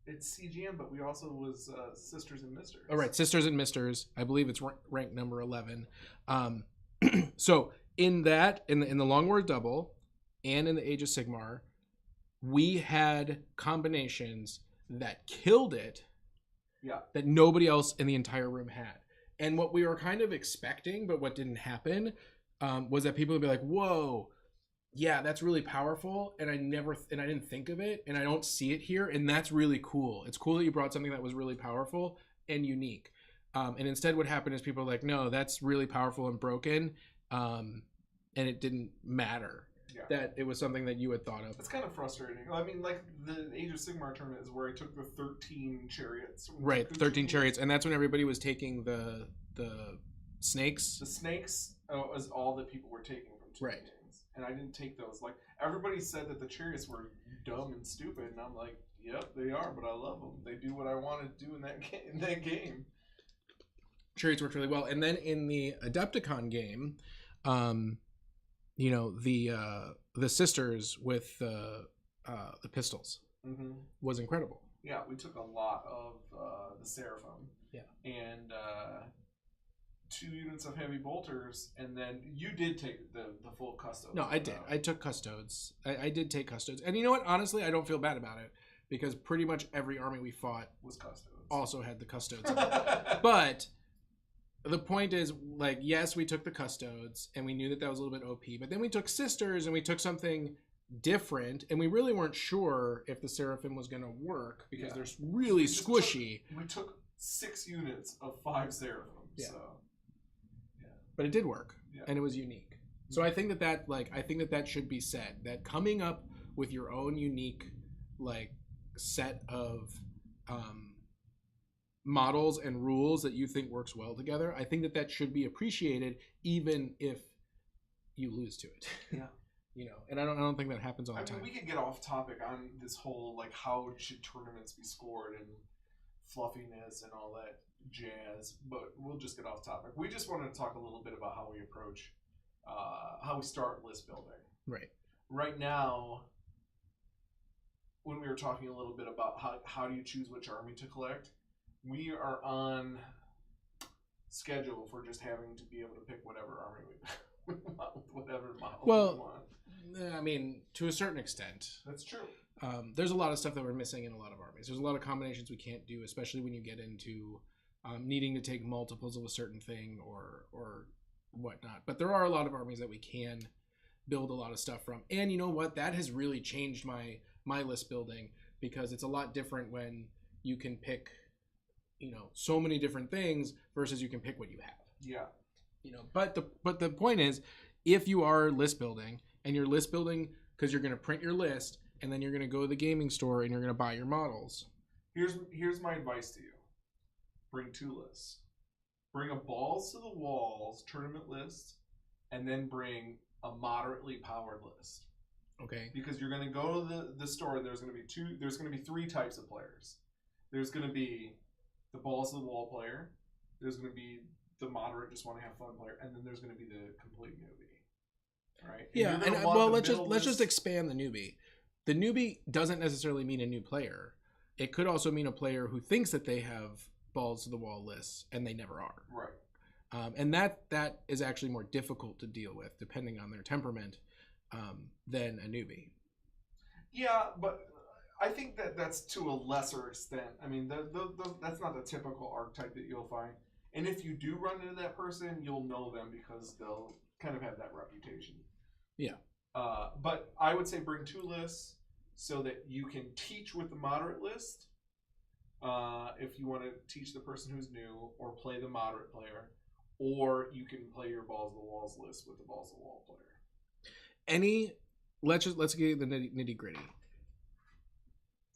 It's CGM, but we also was Sisters and Misters. Oh, right, Sisters and Misters. I believe it's ranked number 11. So in that, in the Long War Double, and in the Age of Sigmar, we had combinations that killed it. Yeah. That nobody else in the entire room had. And what we were kind of expecting, but what didn't happen, was that people would be like, "Whoa, yeah, that's really powerful," and I didn't think of it, and I don't see it here, and that's really cool. It's cool that you brought something that was really powerful and unique. And instead, what happened is people were like, "No, that's really powerful and broken," and it didn't matter that it was something that you had thought of. It's kind of frustrating. I mean, like the Age of Sigmar tournament is where I took the 13 chariots. Right, 13 chariots, and that's when everybody was taking the snakes. The snakes was all that people were taking from two games, and I didn't take those. Like, everybody said that the chariots were dumb and stupid, and I'm like, yep, they are, but I love them. They do what I want to do in that game. Chariots worked really well, and then in the Adepticon game, the sisters with the pistols was incredible. Yeah, we took a lot of the Seraphim. Yeah. And 2 units of heavy bolters, and then you did take the full custodes. No, I did. I took custodes. I did take custodes. And you know what? Honestly, I don't feel bad about it because pretty much every army we fought was custodes. Also had the custodes. But the point is, like, yes, we took the custodes, and we knew that was a little bit OP, but then we took sisters, and we took something different, and we really weren't sure if the Seraphim was going to work because they're really squishy. We took 6 units of 5 Seraphim. Yeah. So. But it did work, and it was unique. So I think that should be said. That coming up with your own unique, like, set of models and rules that you think works well together, I think that should be appreciated, even if you lose to it. Yeah. You know, and I don't think that happens all the time. We could get off topic on this whole, like, how should tournaments be scored and fluffiness and all that jazz, but we'll just get off topic. We just wanted to talk a little bit about how we approach, how we start list building. Right. Right now, when we were talking a little bit about how do you choose which army to collect, we are on schedule for just having to be able to pick whatever army we want, whatever model we want. I mean, to a certain extent. That's true. There's a lot of stuff that we're missing in a lot of armies. There's a lot of combinations we can't do, especially when you get into needing to take multiples of a certain thing or whatnot. But there are a lot of armies that we can build a lot of stuff from. And you know what? That has really changed my list building because it's a lot different when you can pick, you know, so many different things versus you can pick what you have. Yeah. You know, but the point is, if you are list building and you're list building because you're going to print your list and then you're going to go to the gaming store and you're going to buy your models. Here's my advice to you. Bring 2 lists. Bring a balls to the walls tournament list, and then bring a moderately powered list. Okay. Because you're going to go to the store, and there's going to be 3 types of players. There's going to be the balls to the wall player. There's going to be the moderate, just want to have fun player, and then there's going to be the complete newbie. Right? Yeah, and well, let's just expand the newbie. The newbie doesn't necessarily mean a new player. It could also mean a player who thinks that they have balls to the wall lists and they never are. Right. And that is actually more difficult to deal with depending on their temperament than a newbie. Yeah, but I think that's to a lesser extent. I mean, that's not the typical archetype that you'll find. And if you do run into that person, you'll know them because they'll kind of have that reputation. Yeah. But I would say bring 2 lists so that you can teach with the moderate list. If you want to teach the person who's new, or play the moderate player, or you can play your balls to the walls list with the balls to the wall player. Let's get the nitty gritty.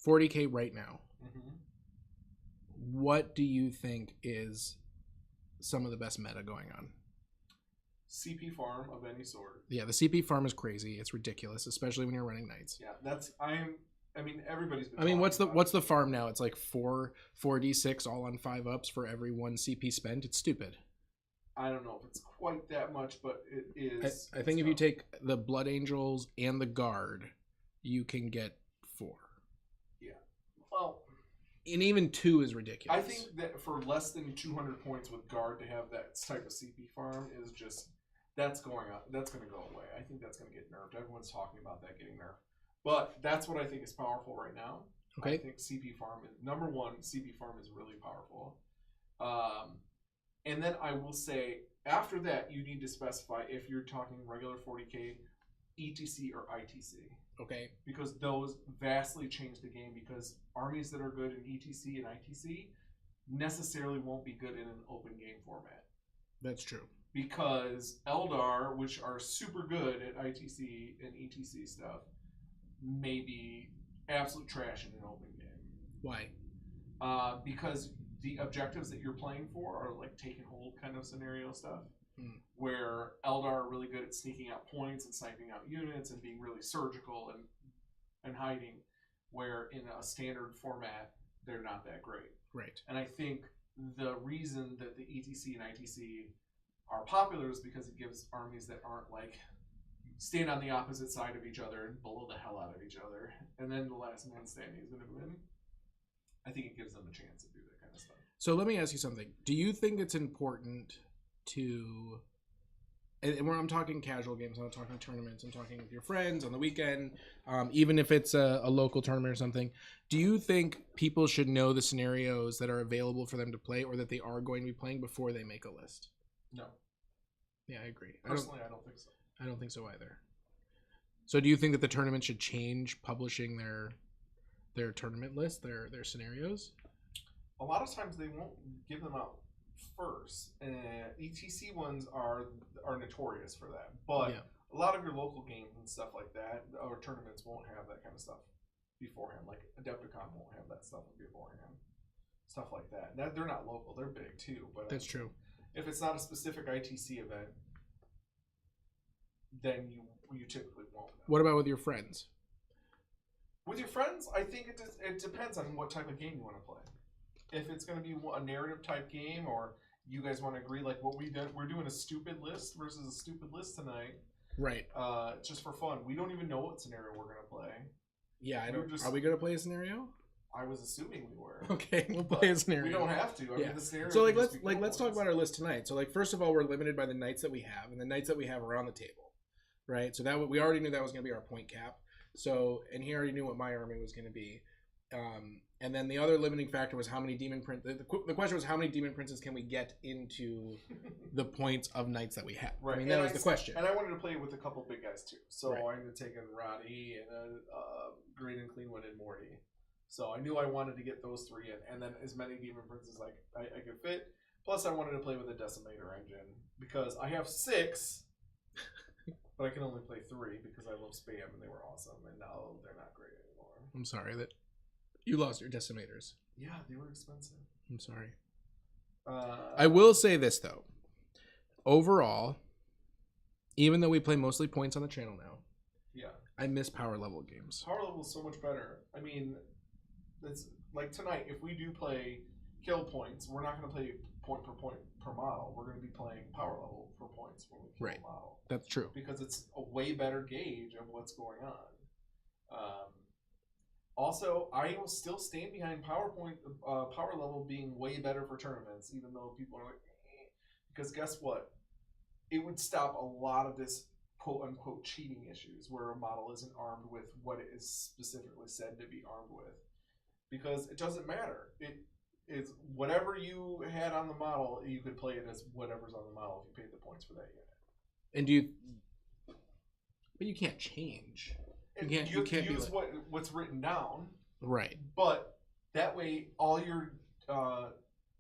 40K right now. Mm-hmm. What do you think is some of the best meta going on? CP farm of any sort. Yeah, the CP farm is crazy. It's ridiculous, especially when you're running knights. Yeah, I mean, everybody's been. I mean, what's the farm now? It's like 4d6 all on 5-ups for every 1 CP spent. It's stupid. I don't know if it's quite that much, but it is. I think if you take the Blood Angels and the Guard, you can get 4. Yeah. Well, and even 2 is ridiculous. I think that for less than 200 points with Guard to have that type of CP farm is just that's going up. That's going to go away. I think that's going to get nerfed. Everyone's talking about that getting nerfed. But that's what I think is powerful right now. Okay. I think CP farm is number 1. CP farm is really powerful. And then I will say after that you need to specify if you're talking regular 40K, ETC or ITC. Okay. Because those vastly change the game. Because armies that are good in ETC and ITC necessarily won't be good in an open game format. That's true. Because Eldar, which are super good at ITC and ETC stuff, may be absolute trash in an open game. Why? Because the objectives that you're playing for are like take and hold kind of scenario stuff, where Eldar are really good at sneaking out points and sniping out units and being really surgical and hiding, where in a standard format they're not that great. Right. And I think the reason that the ETC and ITC are popular is because it gives armies that aren't like stand on the opposite side of each other and blow the hell out of each other, and then the last man standing is going to win. I think it gives them a chance to do that kind of stuff. So let me ask you something. Do you think it's important to, and when I'm talking casual games, I'm not talking tournaments, I'm talking with your friends on the weekend, even if it's a local tournament or something, do you think people should know the scenarios that are available for them to play or that they are going to be playing before they make a list? No. Yeah, I agree. Personally, I don't think so. I don't think so either. So do you think that the tournament should change publishing their tournament list, their scenarios? A lot of times they won't give them out first, and ETC ones are notorious for that. But a lot of your local games and stuff like that, or tournaments, won't have that kind of stuff beforehand. Like Adepticon won't have that stuff beforehand. Stuff like that. They're not local; they're big too. But that's true. If it's not a specific ITC event, then you typically won't know. What about with your friends? With your friends, I think it depends on what type of game you want to play. If it's going to be a narrative type game, or you guys want to agree, like what we're doing a stupid list versus a stupid list tonight. Right. Just for fun. We don't even know what scenario we're going to play. Yeah, are we going to play a scenario? I was assuming we were. Okay, we'll play a scenario. We don't have to. I mean, the scenario. So let's talk about our list tonight. So first of all, we're limited by the nights that we have, and the nights that we have are on the table, right? So that we already knew that was going to be our point cap. So and he already knew what my army was going to be. And then the other limiting factor was how many demon prince. The question was how many demon princes can we get into the points of nights that we have. Right. I mean, that was the question. And I wanted to play with a couple big guys too. So right. I ended up taking Roddy and Great and Clean One and Morty. So I knew I wanted to get those three in, and then as many demon princes like I could fit. Plus, I wanted to play with a Decimator engine because I have 6, but I can only play 3 because I love Spam and they were awesome, and now they're not great anymore. I'm sorry that you lost your Decimators. Yeah, they were expensive. I'm sorry. I will say this though. Overall, even though we play mostly points on the channel now, yeah, I miss power level games. Power level is so much better. I mean, it's like tonight. If we do play kill points, we're not going to play point per model. We're going to be playing power level for points when we kill a model. That's true because it's a way better gauge of what's going on. Also, I will still stand behind power level being way better for tournaments, even though people are like, because guess what? It would stop a lot of this quote-unquote cheating issues where a model isn't armed with what it is specifically said to be armed with. Because it doesn't matter. It is whatever you had on the model, you could play it as whatever's on the model if you paid the points for that unit. And but you can't change. You can't use what's written down. Right. But that way, all your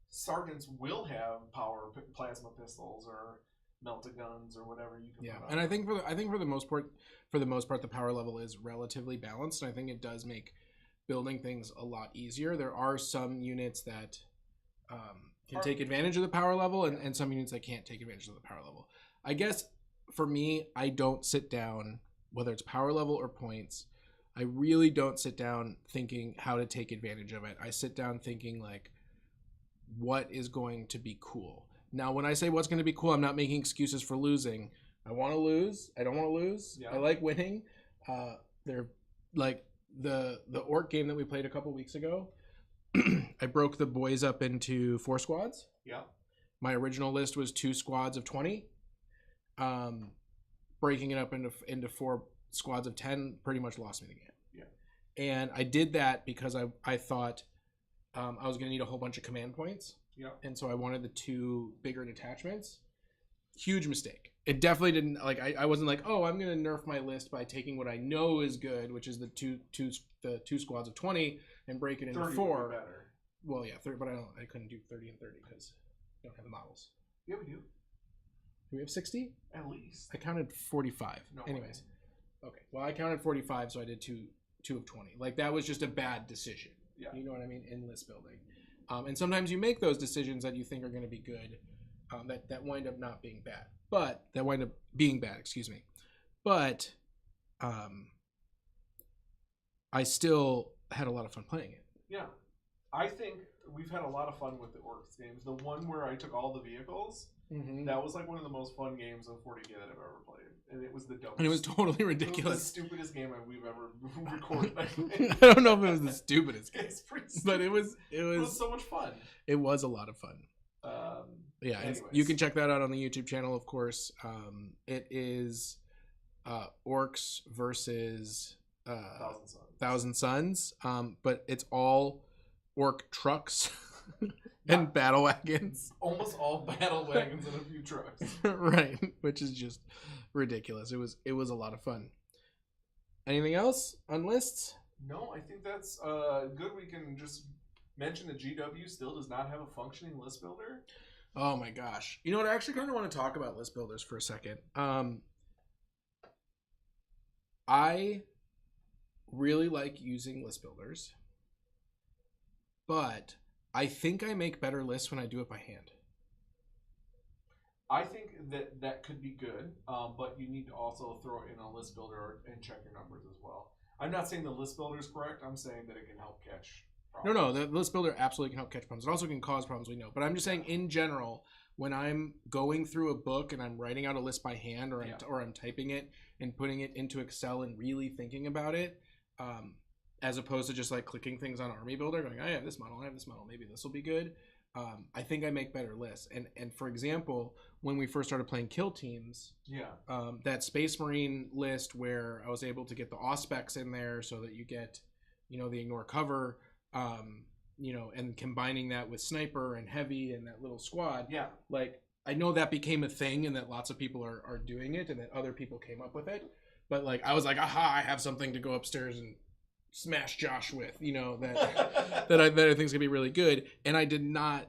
sergeants will have power plasma pistols or melta guns or whatever you can. Yeah, and I think for the most part, the power level is relatively balanced. And I think it does make building things a lot easier. There are some units that can take advantage of the power level, and some units that can't take advantage of the power level. I guess for me, I don't sit down, whether it's power level or points, I really don't sit down thinking how to take advantage of it. I sit down thinking like, what is going to be cool? Now, when I say what's going to be cool, I'm not making excuses for losing. I want to lose. I don't want to lose. Yeah. I like winning. They're like the orc game that we played a couple weeks ago. I broke the boys up into 4 squads. Yeah. My original list was 2 squads of 20. Breaking it up into 4 squads of 10 pretty much lost me the game. Yeah. And I did that because I thought I was going to need a whole bunch of command points. Yeah. And so I wanted the 2 bigger detachments. Huge mistake. It definitely didn't, like, I wasn't like, oh, I'm going to nerf my list by taking what I know is good, which is the two squads of 20 and break it into 4. Would be better. Well, yeah, 30, but I couldn't do 30 and 30 because we don't have the models. Yeah, we do. Do we have 60? At least. I counted 45. No Anyways. Way. Okay. Well, I counted 45, so I did 2 of 20. Like, that was just a bad decision. Yeah. You know what I mean? In list building. And sometimes you make those decisions that you think are going to be good, that wind up not being bad. But, that wind up being bad, excuse me. But, I still had a lot of fun playing it. Yeah. I think we've had a lot of fun with the Orcs games. The one where I took all the vehicles, that was like one of the most fun games of 40K that I've ever played. And it was the dumbest. And it was totally ridiculous. It was the stupidest game we've ever recorded. I don't know if it was the stupidest game. It's pretty stupid. But it was so much fun. It was a lot of fun. Yeah, and you can check that out on the YouTube channel, of course. It is Orcs versus Thousand Suns. But it's all orc trucks and battle wagons. Almost all battle wagons and a few trucks. Right, which is just ridiculous. It was a lot of fun. Anything else on lists? No, I think that's good. We can just mention that GW still does not have a functioning list builder. Oh my gosh. You know what? I actually kind of want to talk about list builders for a second. I really like using list builders, but I think I make better lists when I do it by hand. I think that could be good, but you need to also throw in a list builder and check your numbers as well. I'm not saying the list builder is correct. I'm saying that it can help catch problems. No, the list builder absolutely can help catch problems. It also can cause problems, we know. But I'm just saying, in general, when I'm going through a book and I'm writing out a list by hand, or I'm typing it and putting it into Excel and really thinking about it, as opposed to just like clicking things on Army Builder, going, I have this model, maybe this will be good. I think I make better lists. And for example, when we first started playing Kill Teams, that Space Marine list where I was able to get the Auspex in there so that you get, the ignore cover, and combining that with Sniper and Heavy and that little squad. Yeah. Like, I know that became a thing and that lots of people are doing it and that other people came up with it. But like, I was like, aha, I have something to go upstairs and smash Josh with, that I think is gonna be really good. And I did not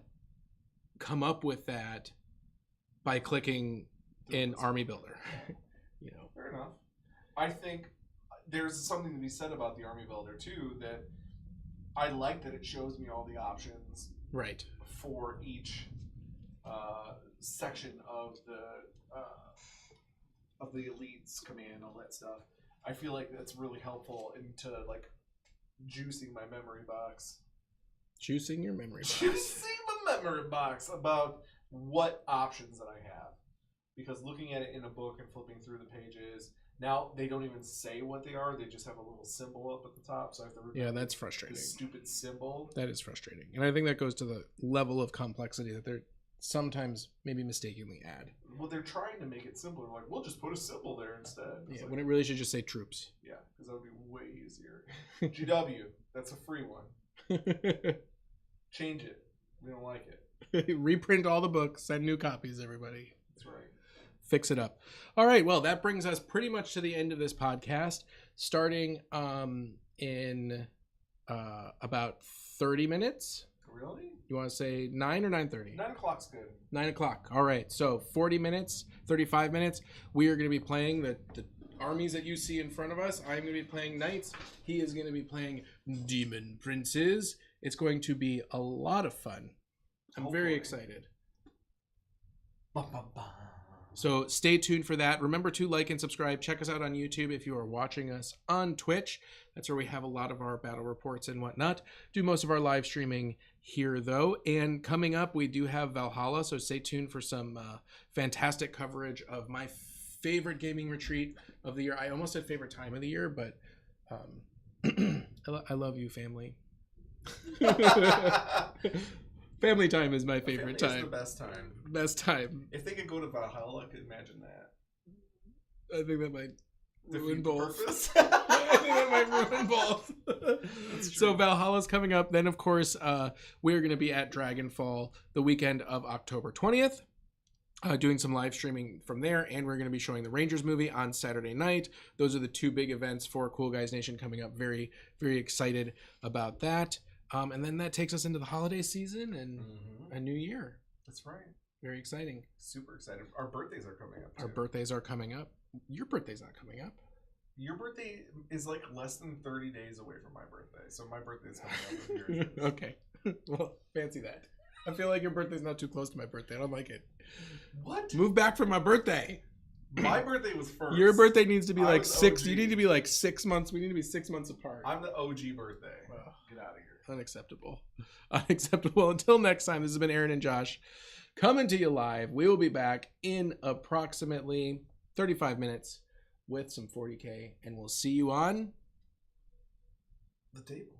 come up with that by clicking in Army Builder. Fair enough. I think there's something to be said about the Army Builder too, that I like that it shows me all the options right for each section of the elites command, all that stuff. I feel like that's really helpful into like juicing my memory box. Juicing your memory box. Juicing my memory box about what options that I have. Because looking at it in a book and flipping through the pages, now they don't even say what they are. They just have a little symbol up at the top. So I have to remember that's frustrating. the stupid symbol. That is frustrating. And I think that goes to the level of complexity that they're sometimes maybe mistakenly add. Well, they're trying to make it simpler. Like, we'll just put a symbol there instead. Yeah, when it really should just say troops. Yeah, because that would be way easier. GW, that's a free one. Change it. We don't like it. Reprint all the books. Send new copies, everybody. That's right. Fix it up. All right. Well, that brings us pretty much to the end of this podcast. Starting in about 30 minutes. Really? You want to say 9 or 9:30? 9 o'clock's good. 9 o'clock. All right. So 40 minutes, 35 minutes. We are going to be playing the armies that you see in front of us. I'm going to be playing knights. He is going to be playing demon princes. It's going to be a lot of fun. I'm very excited. So stay tuned for that. Remember to like and subscribe. Check us out on YouTube if you are watching us on Twitch. That's where we have a lot of our battle reports and whatnot. Do most of our live streaming here, though. And coming up, we do have Valhalla, so stay tuned for some fantastic coverage of my favorite gaming retreat of the year. I almost said favorite time of the year, but I love you, family. Family time is my favorite time. It's the best time. Best time. If they could go to Valhalla, I could imagine that. I think that might ruin both. I think that might ruin both. So Valhalla's coming up. Then, of course, we're going to be at Dragonfall the weekend of October 20th. Doing some live streaming from there, and we're going to be showing the Rangers movie on Saturday night. Those are the two big events for Cool Guys Nation coming up. Very, very excited about that. And then that takes us into the holiday season and a new year. That's right. Very exciting. Super excited. Our birthdays are coming up, too. Our birthdays are coming up. Your birthday's not coming up. Your birthday is like less than 30 days away from my birthday. So my birthday is coming up with yours. Okay. Well, fancy that. I feel like your birthday's not too close to my birthday. I don't like it. What? Move back from my birthday. My birthday was first. Your birthday needs to be like 6. OG. You need to be like 6 months. We need to be 6 months apart. I'm the OG birthday. Get out of here. Unacceptable. Unacceptable. Until next time, this has been Aaron and Josh coming to you live. We will be back in approximately 35 minutes with some 40K, and we'll see you on the table.